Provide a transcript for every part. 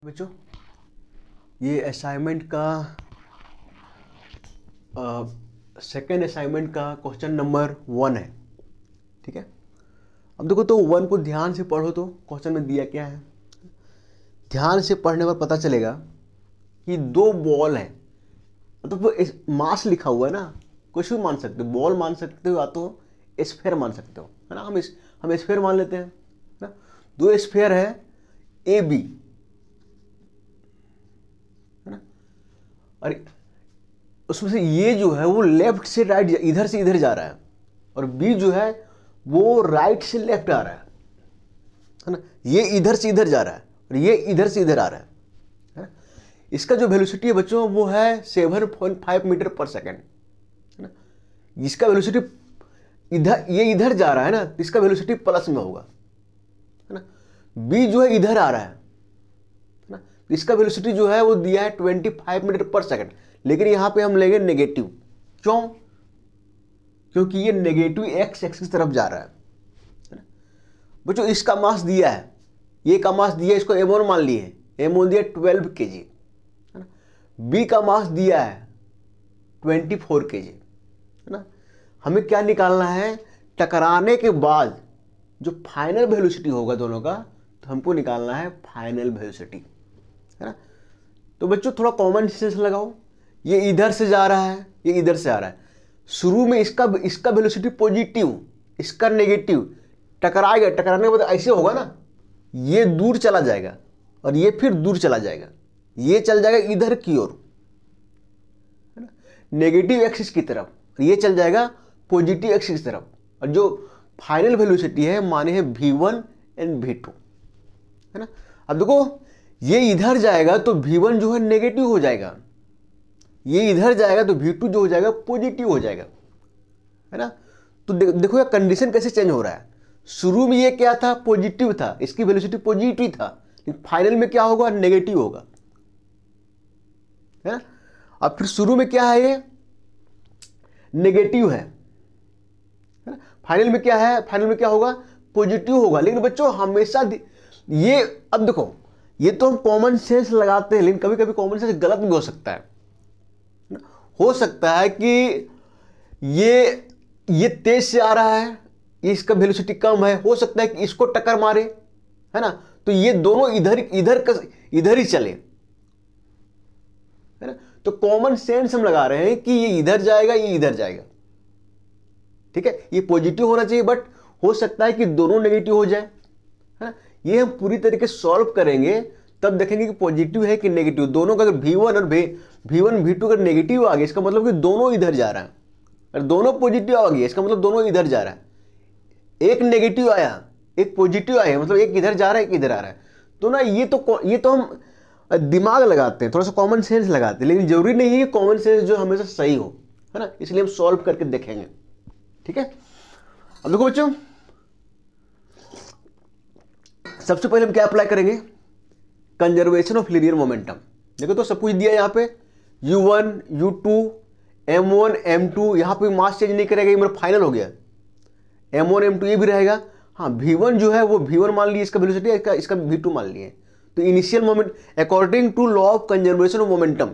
बच्चों ये असाइनमेंट का सेकेंड असाइनमेंट का क्वेश्चन नंबर 1 है। ठीक है, अब देखो तो 1 को ध्यान से पढ़ो तो क्वेश्चन में दिया क्या है। ध्यान से पढ़ने पर पता चलेगा कि 2 बॉल है, मतलब मास लिखा हुआ है ना, कुछ भी मान सकते हो, बॉल मान सकते हो या तो स्फेयर मान सकते हो, है ना। हम स्फेयर मान लेते हैं ना। 2 स्फेयर है ए बी, है ना, और उसमें से ये जो है वो लेफ्ट से राइट, इधर से इधर जा रहा है, और बी जो है वो राइट से लेफ्ट आ रहा है ना। ये इधर से इधर जा रहा है और ये इधर से इधर आ रहा है। इसका जो वेलोसिटी है बच्चों वो है 7.5 मीटर पर सेकेंड, है ना। जिसका वेलोसिटी इधर, ये इधर जा रहा है ना, इसका वेलोसिटी प्लस में होगा, है ना। बी जो है इधर आ रहा है ना, इसका वेलोसिटी जो है वो दिया है 25 मीटर पर सेकेंड, लेकिन यहां पे हम लेंगे नेगेटिव। क्यों? क्योंकि ये नेगेटिव एक्स एक्सिस की तरफ जा रहा है ना। बच्चों इसका मास दिया है, ये का मास दिया है, इसको m1 मान लिए, m1 दिया 12 kg, है ना। बी का मास दिया है 24 kg, है ना। हमें क्या निकालना है, टकराने के बाद जो फाइनल वेलोसिटी होगा दोनों का, तो हमको निकालना है फाइनल वेलोसिटी, है ना। तो बच्चों थोड़ा कॉमन सेंस लगाओ, ये इधर से जा रहा है, ये इधर से आ रहा है। शुरू में इसका वेलोसिटी पॉजिटिव, इसका नेगेटिव, टकराएगा, टकराने के बाद ऐसे होगा ना, ये दूर चला जाएगा और ये फिर दूर चला जाएगा, ये चल जाएगा इधर की ओर, है ना, नेगेटिव एक्सिस की तरफ, और ये चल जाएगा पॉजिटिव एक्सिस की तरफ। और जो फाइनल वेलोसिटी है माने है v1 एंड v2, है ना। अब देखो ये इधर जाएगा तो v1 जो है नेगेटिव हो जाएगा, ये इधर जाएगा तो v2 जो हो जाएगा पॉजिटिव हो जाएगा, है ना। तो देखो ये कंडीशन कैसे चेंज हो रहा है। शुरू में ये क्या था, पॉजिटिव था, इसकी वेलोसिटी पॉजिटिव था, लेकिन फाइनल में क्या होगा, नेगेटिव होगा, है ना। अब फिर शुरू में क्या है, ये नेगेटिव है ना, फाइनल में क्या है, फाइनल में क्या होगा, पॉजिटिव होगा। लेकिन बच्चों हमेशा ये, अब देखो ये तो हम कॉमन सेंस लगाते हैं, लेकिन कभी कभी कॉमन सेंस गलत भी हो सकता है। हो सकता है कि ये तेज से आ रहा है, इसका वेलोसिटी कम है, हो सकता है कि इसको टक्कर मारे, है ना, तो ये दोनों इधर ही चले, है ना। तो कॉमन सेंस हम लगा रहे हैं कि ये इधर जाएगा, ये इधर जाएगा, ठीक है। ये पॉजिटिव होना चाहिए, बट हो सकता है कि दोनों नेगेटिव हो जाए, है ना। ये हम पूरी तरीके से सॉल्व करेंगे, तब देखेंगे कि पॉजिटिव है कि नेगेटिव। दोनों का अगर v1 और v1 v2 अगर नेगेटिव आ गया, इसका मतलब कि दोनों इधर जा रहा है, और दोनों पॉजिटिव आ गया, इसका मतलब दोनों इधर जा रहा है। एक नेगेटिव आया, एक पॉजिटिव आया, मतलब एक इधर जा रहा है, एक इधर आ रहा है। तो ना ये तो हम दिमाग लगाते हैं, थोड़ा सा कॉमन सेंस लगाते हैं, लेकिन जरूरी नहीं है कि कॉमन सेंस जो हमेशा सही हो, है ना। इसलिए हम सॉल्व करके देखेंगे, ठीक है। अब देखो बच्चों, सबसे पहले हम क्या अप्लाई करेंगे, कंजर्वेशन ऑफ लीनियर मोमेंटम। देखो तो सब कुछ दिया है यहाँ पे, u1 u2 m1 m2, यहाँ पे मास चेंज नहीं करेगा, ये मेरा फाइनल हो गया। m1 m2 ये भी रहेगा, हाँ v1 जो है वो v1 मान लिए, इसका वेलोसिटी, इसका v2 मान लिए। तो initial moment according to law of conservation of momentum,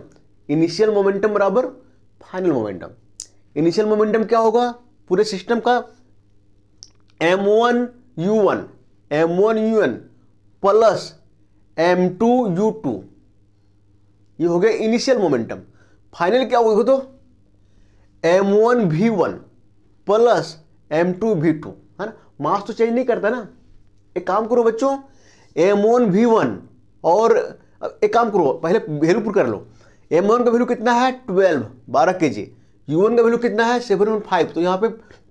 initial momentum बराबर फाइनल मोमेंटम। इनिशियल मोमेंटम क्या होगा पूरे सिस्टम का, m1 u1 plus m2 u2, ये हो गया इनिशियल मोमेंटम। फाइनल क्या होगा तो m1 v1 plus m2 v2, है ना। मास तो चेंज नहीं करता ना। एक काम करो बच्चों, m1 v1 और एक काम करो, पहले वैल्यू पुट कर लो। m1 का वैल्यू कितना है 12 kg, u1 का वैल्यू कितना है 7.5, तो यहाँ पे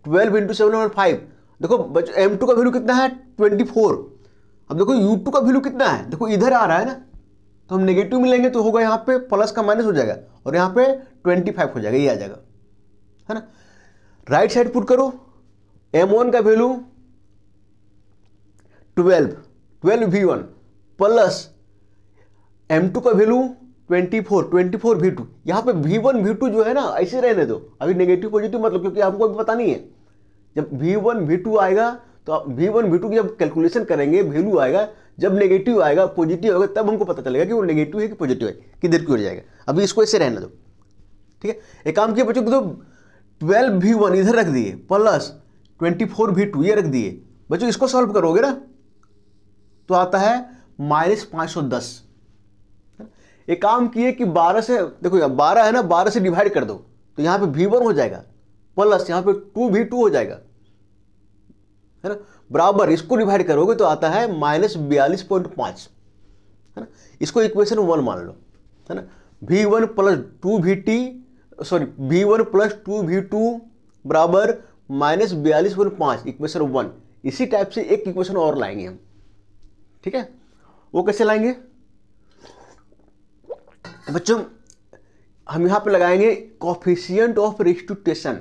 12 इंटू 7.5। देखो बच्चों m2 का वैल्यू कितना है 24। अब देखो u2 का वैल्यू कितना है, देखो इधर आ रहा है ना, तो हम नेगेटिव मिलेंगे तो होगा यहाँ पे प्लस का माइनस हो जाएगा, और यहाँ पे 25 हो जाएगा, ये आ जाएगा, है ना। राइट साइड पुट करो, m1 का वैल्यू 12 v1 प्लस m2 का वैल्यू 24 v2। यहाँ पे v1 v2 जो है ना ऐसे रहने दो, अभी नेगेटिव पॉजिटिव मतलब, क्योंकि हमको अभी पता नहीं है। जब v1 v2 आएगा तो आप v1 v2 की जब कैलकुलेशन करेंगे, वैल्यू आएगा, जब नेगेटिव आएगा, पॉजिटिव होगा, तब हमको पता चलेगा कि वो नेगेटिव है कि पॉजिटिव है, किधर की ओर जाएगा। अभी इसको ऐसे रहने दो, ठीक है। एक काम किया बच्चों, तो 12v1 इधर रख दिए प्लस 24v2 ये रख दिए। बच्चों इसको सॉल्व करोगे ना तो आता है -510। एक काम किए कि 12 से, देखो 12 है ना, 12 से डिवाइड कर दो तो यहाँ पे v1 हो जाएगा प्लस यहाँ पे 2v2 हो जाएगा, है ना, बराबर इसको डिवाइड करोगे तो आता है -42.5, है ना। इसको इक्वेशन 1 मान लो, है ना। v1 प्लस 2v2 बराबर -42.5, इक्वेशन 1। इसी टाइप से एक इक्वेशन और लाएंगे हम, ठीक है। वो कैसे लाएंगे बच्चों, हम यहां पे लगाएंगे कोफिशिएंट ऑफ रेस्टिट्यूशन।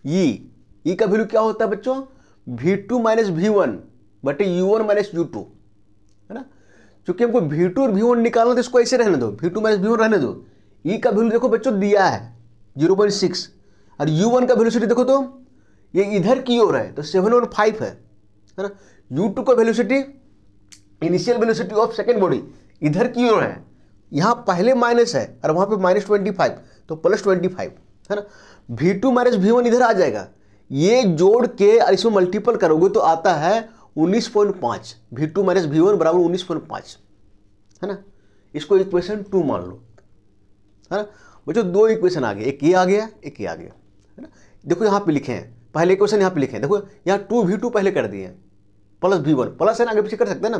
ई का वैल्यू क्या होता है बच्चों, v2 माइनस v1 बटे u1 माइनस u2, है ना। क्योंकि हमको v2 और v1 निकालना तो इसको ऐसे रहने दो, v2 माइनस v1 रहने दो। ई का वैल्यू देखो बच्चों दिया है 0.6, और u1 का वेलोसिटी देखो तो ये इधर की ओर है तो 715 है ना। u2 का velocity, initial velocity of second body इधर की ओर है, यहाँ पहले माइनस है और वहाँ पे -25 तो +25, है ना। v2 माइनस v1 इधर आ जाएगा, ये जोड़ के और इसमें मल्टीपल करोगे तो आता है 19.5। v2 माइनस v1 बराबर 19.5, है ना। इसको इक्वेशन 2 मान लो, है ना। बच्चों दो इक्वेशन आ गए, एक ये आ गया, एक ये आ गया, है ना। देखो यहाँ पे लिखे हैं, पहले इक्वेशन यहाँ पे लिखे हैं, देखो यहाँ 2v2 पहले कर दिए प्लस v1, प्लस है ना, आगे पीछे कर सकते हैं ना,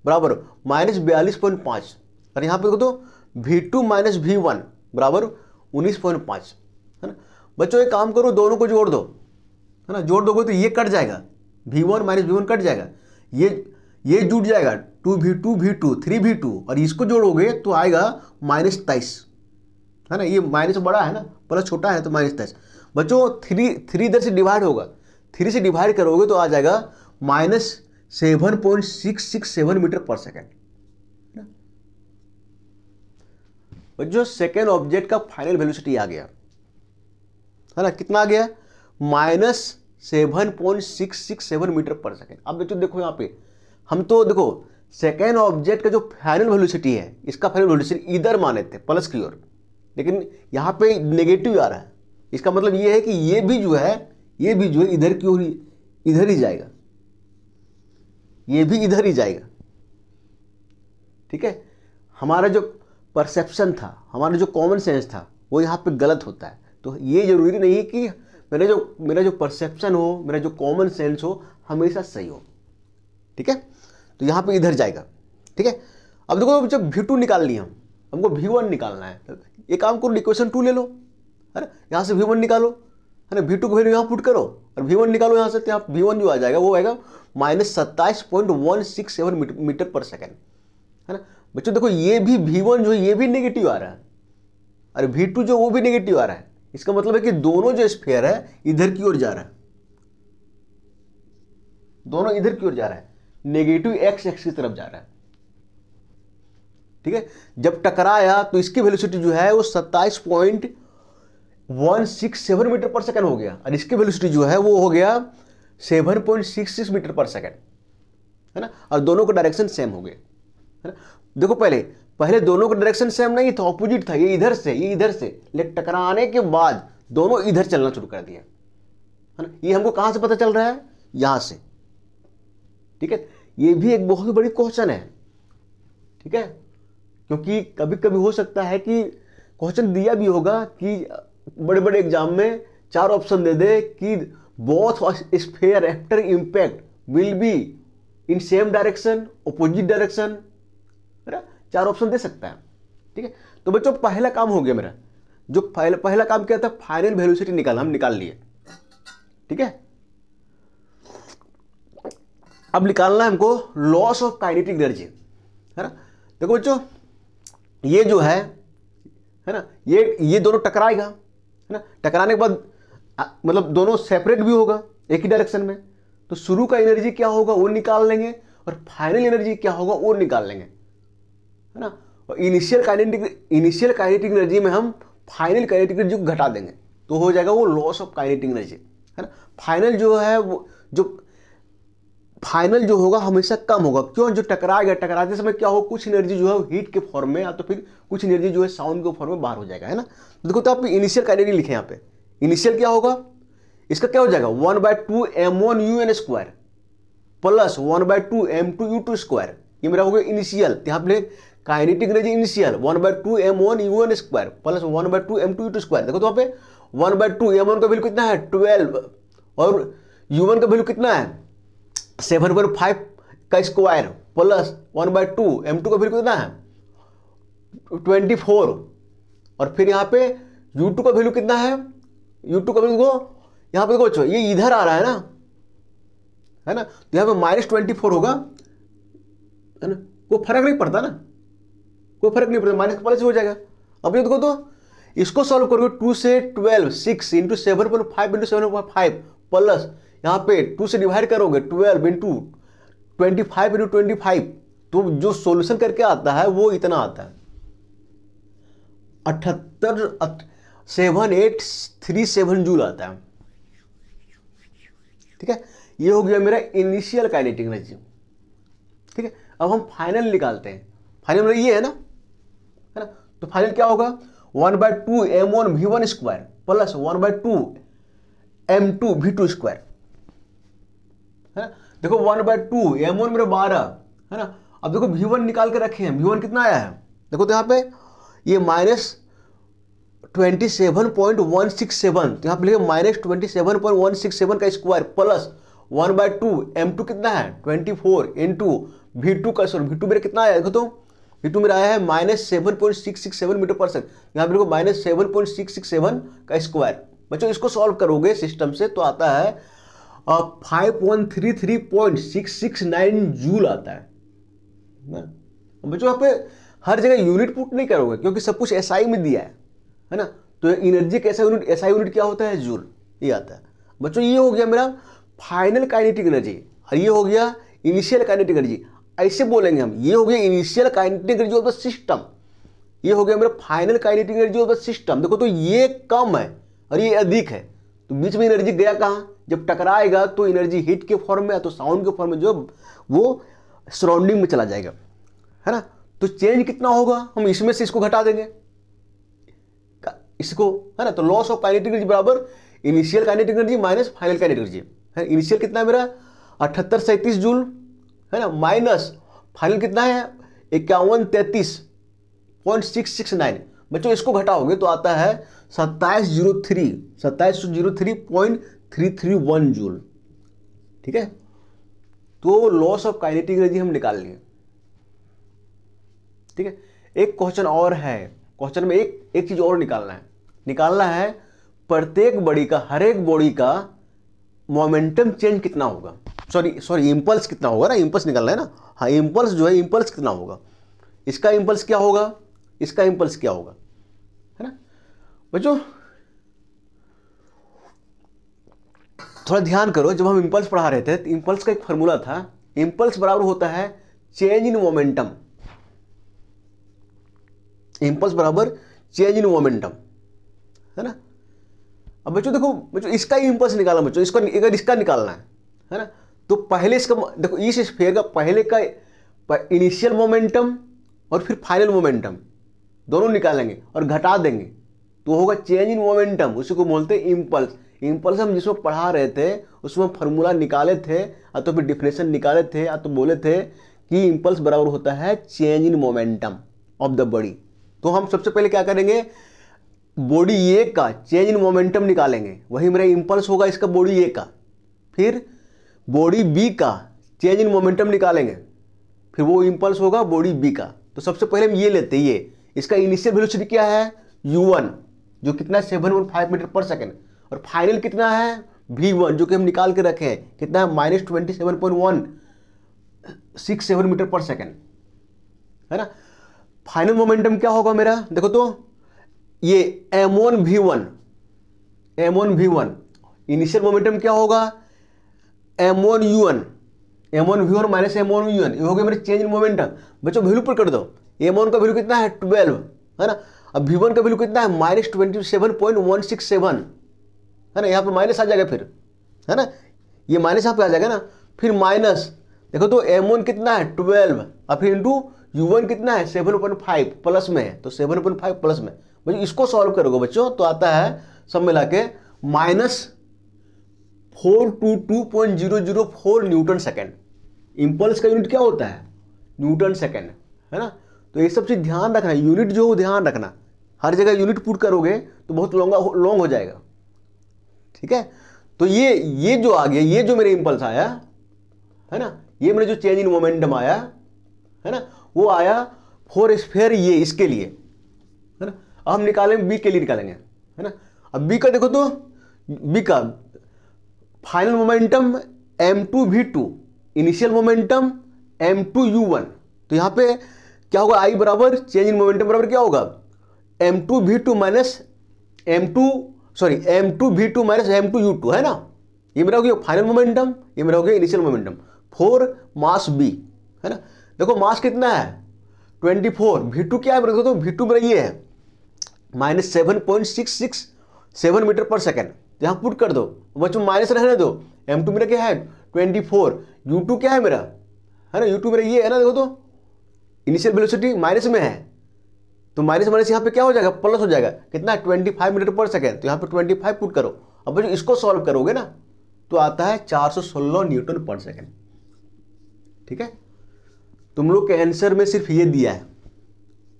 बराबर -42.5, और यहाँ पे देखो तो v2 माइनस v1 बराबर 19.5, है ना। बच्चों एक काम करो, दोनों को जोड़ दो, है ना। जोड़ दोगे तो ये कट जाएगा, v1 माइनस v1 कट जाएगा, ये जुड़ जाएगा 2v2 v2 3v2, और इसको जोड़ोगे तो आएगा -23, है ना। ये माइनस बड़ा है ना, प्लस छोटा है तो -23। बच्चों 3 इधर से डिवाइड होगा, 3 से डिवाइड करोगे तो आ जाएगा -7.667 मीटर पर सेकेंड। बच्चों सेकेंड ऑब्जेक्ट का फाइनल वेलोसिटी आ गया, है ना। कितना आ गया, -7.667 मीटर पर सेकेंड। अब बच्चों देखो यहाँ पे हम तो देखो सेकेंड ऑब्जेक्ट का जो फाइनल वेलोसिटी है, इसका फाइनल वेलोसिटी इधर माने थे प्लस की ओर, लेकिन यहाँ पे नेगेटिव आ रहा है। इसका मतलब ये है कि ये भी जो है इधर की ओर, इधर ही जाएगा, ये भी इधर ही जाएगा, ठीक है। हमारा जो परसेप्शन था, हमारा जो कॉमन सेंस था, वो यहाँ पे गलत होता है। तो ये जरूरी नहीं है कि मेरा जो परसेप्शन हो, मेरा जो कॉमन सेंस हो हमेशा सही हो, ठीक है। तो यहाँ पे इधर जाएगा, ठीक है। अब देखो जब v2 निकाल लिया हमको v1 निकालना है, एक काम करो इक्वेशन 2 ले लो, है ना। यहाँ से v1 निकालो, है ना, v2 को वैल्यू यहाँ पुट करो और v1 निकालो यहाँ से, यहाँ v1 जो आ जाएगा वो आएगा -27.167 मीटर पर सेकेंड, है ना। बच्चों देखो ये भी v1 जो है ये भी नेगेटिव आ रहा है, और v2 जो वो भी नेगेटिव आ रहा है। इसका मतलब है कि दोनों जो स्फीयर है इधर की ओर जा रहा है, दोनों इधर की ओर जा रहा है, नेगेटिव x एक्सिस की तरफ जा रहा है, ठीक है। जब टकराया तो इसकी वेलोसिटी जो है वो 27.167 मीटर पर सेकंड हो गया, और इसकी वेलोसिटी जो है वो हो गया 7.66 मीटर पर सेकंड, है ना। और दोनों का डायरेक्शन सेम हो गए, है ना। देखो पहले दोनों का डायरेक्शन सेम नहीं था, ऑपोजिट था, ये इधर से लेकिन टकराने के बाद दोनों इधर चलना शुरू कर दिया, है ना। ये हमको कहां से पता चल रहा है, यहां से, ठीक है। ये भी एक बहुत बड़ी क्वेश्चन है, ठीक है, क्योंकि कभी कभी हो सकता है कि क्वेश्चन दिया भी होगा कि बड़े बड़े एग्जाम में 4 ऑप्शन दे दे कि both sphere after impact will be in same direction, opposite direction, है ना। 4 ऑप्शन दे सकता है, ठीक है। तो बच्चों पहला काम हो गया मेरा, जो पहला काम क्या था, फाइनल वेलोसिटी निकालना, हम निकाल लिए, ठीक है। अब निकालना है हमको लॉस ऑफ काइनेटिक एनर्जी, है ना। देखो बच्चों ये जो है ना, ये दोनों टकराएगा, है ना। टकराने के बाद मतलब दोनों सेपरेट भी होगा एक ही डायरेक्शन में, तो शुरू का एनर्जी क्या होगा वो निकाल लेंगे, और फाइनल एनर्जी क्या होगा वो निकाल लेंगे, है ना। और इनिशियल काइनेटिक एनर्जी में हम फाइनल काइनेटिक एनर्जी को घटा देंगे तो हो जाएगा वो लॉस ऑफ काइनेटिक एनर्जी, है ना। फाइनल जो है वो जो फाइनल जो होगा हमेशा कम होगा। क्यों? जो टकराएगा, टकराते समय क्या होगा, कुछ एनर्जी जो है हीट के फॉर्म में या तो फिर कुछ एनर्जी जो है साउंड के फॉर्म में बाहर हो जाएगा, है ना। तो देखो, तो आप इनिशियल काइनेटिक लिखे यहाँ पे। इनिशियल क्या होगा, इसका क्या हो जाएगा, 1/2m1un² प्लस 1/2m2u2²। ये मेरा हो गया इनिशियल। यहाँ पे kinetic energy initial 1/2m1un² plus 1/2m2u2²। देखो तो यहाँ पे 1/2 m1 का वैल्यू कितना है 12 और u1 का वैल्यू कितना है 7.5 का स्क्वायर प्लस 1/2 m2 का वैल्यू कितना है 24 और फिर यहाँ पे u2 का वैल्यू कितना है, u2 का वैल्यू यहाँ पे देखो ये इधर आ रहा है ना, है ना, तो यहाँ पे -24 होगा, है ना, कोई फर्क नहीं पड़ता ना, कोई फर्क नहीं पड़ता, माइनस प्लस हो जाएगा। अब ये देखो तो इसको सॉल्व करोगे 2 से 12 6 इंटू 7.5 इंटू 7.5 प्लस यहाँ पे 2 से डिवाइड करोगे 12 इंटू 25 इंटू 25, तो जो सॉल्यूशन करके आता है वो इतना आता है 7837 जूल आता है। ठीक है, ये हो गया मेरा इनिशियल काइनेटिक एनर्जी। ठीक है, अब हम फाइनल निकालते हैं। फाइनल में ये है ना, तो फाइनल क्या होगा 1/2m1v1² प्लस 1/2m2v2², है ना। देखो 1/2m1 मेरा 12, है ना। अब देखो v1 निकाल के रखे हैं, v1 कितना आया है, देखो तो यहाँ पे ये -27.167, तो यहाँ पे लिखे -27.167 का स्क्वायर प्लस 1/2m2 कितना है 24 इंटू v2 का, सॉरी v2 मेरा कितना आया, देखो तो v2 मेरा आया है -7.667 मीटर पर सेकंड। यहाँ पे देखो -7.667 का स्क्वायर। बच्चों इसको सॉल्व करोगे सिस्टम से तो आता है 5133.669 जूल आता है। बच्चों यहाँ पे हर जगह यूनिट पुट नहीं करोगे क्योंकि सब कुछ एसआई में दिया है ना, तो एनर्जी का एसआई यूनिट क्या होता है, जूल, ये आता है। बच्चों ये हो गया मेरा फाइनल काइनेटिक एनर्जी और ये हो गया इनिशियल काइनेटिक एनर्जी। ऐसे बोलेंगे हम, ये हो गया initial kinetic energy of the system, ये हो गया मेरा final kinetic energy of the system. देखो तो ये कम है और ये अधिक है, तो बीच में एनर्जी गया कहाँ, जब टकराएगा तो एनर्जी हीट के फॉर्म में या तो साउंड के फॉर्म में जो वो सराउंडिंग में चला जाएगा, है ना। तो चेंज कितना होगा, हम इसमें से इसको घटा देंगे इसको, है ना। तो लॉस ऑफ काइनेटिक एनर्जी बराबर initial kinetic energy minus final kinetic energy, है। इनिशियल कितना है मेरा 7837 जूल, है ना, माइनस फाइनल कितना है 5133.669। बच्चों इसको घटाओगे तो आता है 2703.331 जूल। ठीक है, तो लॉस ऑफ काइनेटिक एनर्जी हम निकाल लिए। ठीक है, एक क्वेश्चन और है, क्वेश्चन में एक चीज और निकालना है प्रत्येक बॉडी का, हर एक बॉडी का मोमेंटम चेंज कितना होगा, सॉरी इंपल्स कितना होगा ना, इंपल्स निकालना है ना। हाँ, इंपल्स जो है, इंपल्स कितना होगा, इसका इंपल्स क्या होगा, इसका इंपल्स क्या होगा, है ना। बच्चों थोड़ा ध्यान करो, जब हम इंपल्स पढ़ा रहे थे तो इंपल्स का एक फॉर्मूला था, इंपल्स बराबर होता है चेंज इन मोमेंटम, इंपल्स बराबर चेंज इन मोमेंटम, है ना। अब बच्चों देखो, बच्चों इसका ही इंपल्स निकालना, बच्चों इसको अगर इसका निकालना है ना, तो पहले इसका देखो इस स्फीयर का पहले का इनिशियल मोमेंटम और फिर फाइनल मोमेंटम दोनों निकालेंगे और घटा देंगे तो होगा चेंज इन मोमेंटम, उसी को बोलते हैं इंपल्स। इंपल्स हम जिसमें पढ़ा रहे थे उसमें फॉर्मूला निकाले थे या तो फिर डिफिनेशन निकाले थे या तो बोले थे कि इंपल्स बराबर होता है change in momentum of the body. तो हम सबसे पहले क्या करेंगे, बॉडी ए का चेंज इन मोमेंटम निकालेंगे, वही मेरा इंपल्स होगा इसका बॉडी ए का। फिर बॉडी बी का चेंज इन मोमेंटम निकालेंगे, फिर वो इंपल्स होगा बॉडी बी का। तो सबसे पहले हम ये लेते हैं, ये इसका इनिशियल वेलोसिटी क्या है u1 जो कितना 7.5 मीटर पर सेकेंड, और फाइनल कितना है v1 जो कि हम निकाल के रखे हैं कितना है -27.167 मीटर पर सेकेंड, है ना। फाइनल मोमेंटम क्या होगा मेरा, देखो तो ये m1v1 इनिशियल मोमेंटम क्या होगा m1u1 माइनस m1u1, ये हो गया मेरे चेंज इन मोमेंटम। बच्चों वैल्यू पुट कर दो, m1 का वैल्यू कितना है 12, है ना। अब v1 का वैल्यू कितना है -27.167, है ना। यहाँ पे माइनस आ जाएगा फिर, है ना, ये माइनस यहाँ पे आ जाएगा ना। फिर माइनस, देखो तो m1 कितना है 12, और फिर इंटू u1 कितना है 7.5 प्लस में है, तो 7.5 प्लस में, बच्चों इसको सॉल्व करोगे बच्चों तो आता है सब मिला के माइनस 422.004 न्यूटन सेकेंड। इम्पल्स का यूनिट क्या होता है? न्यूटन सेकेंड, है ना। तो ये सब चीज ध्यान रखना, यूनिट जो ध्यान रखना, हर जगह यूनिट पुट करोगे तो बहुत लॉन्ग हो जाएगा, ठीक है। तो ये जो आ गया, ये जो मेरे इम्पल्स आया है ना, ये मेरे जो चेंज इन मोमेंटम आया है ना, वो आया फोर स्फीयर ये इसके लिए, है ना। अब हम निकालेंगे बी के लिए निकालेंगे, है ना। अब बी का देखो तो बी का final momentum m2v2, initial momentum m2u1। तो यहां पे क्या होगा, आई बराबर चेंज इन मोमेंटम बराबर क्या होगा m2v2 minus m2v2 minus m2u2, है ना। ये मेरा हो गया फाइनल मोमेंटम, ये मेरा हो गया initial momentum for mass B, है ना। देखो मास कितना है 24, v2 क्या है मेरे को, तो v2 मेरा ये है माइनस 7.667 मीटर पर सेकेंड। यहां पुट कर दो बच्चों, माइनस रहने दो, m2 मेरा क्या है 24, u2 क्या है मेरा, है ना, u2 मेरा ये है ना। देखो तो इनिशियल वेलोसिटी माइनस में है, तो माइनस माइनस यहाँ पे क्या हो जाएगा प्लस हो जाएगा, कितना 25 मीटर पर सेकेंड, तो यहाँ पे 25 पुट करो। अब बच्चों इसको सॉल्व करोगे ना तो आता है 416 न्यूटन पर सेकेंड, ठीक है। तुम लोग के आंसर में सिर्फ ये दिया है,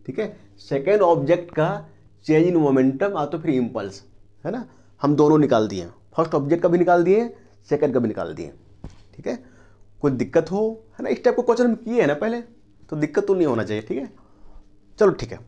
ठीक है। सेकेंड ऑब्जेक्ट का चेंज इन मोमेंटम तो फिर इम्पल्स, है ना, हम दोनों निकाल दिए, फर्स्ट ऑब्जेक्ट का भी निकाल दिए, सेकेंड का भी निकाल दिए, ठीक है। कोई दिक्कत हो, है ना, इस टाइप को क्वेश्चन हम किए हैं ना पहले, तो दिक्कत तो नहीं होना चाहिए, ठीक है। चलो ठीक है।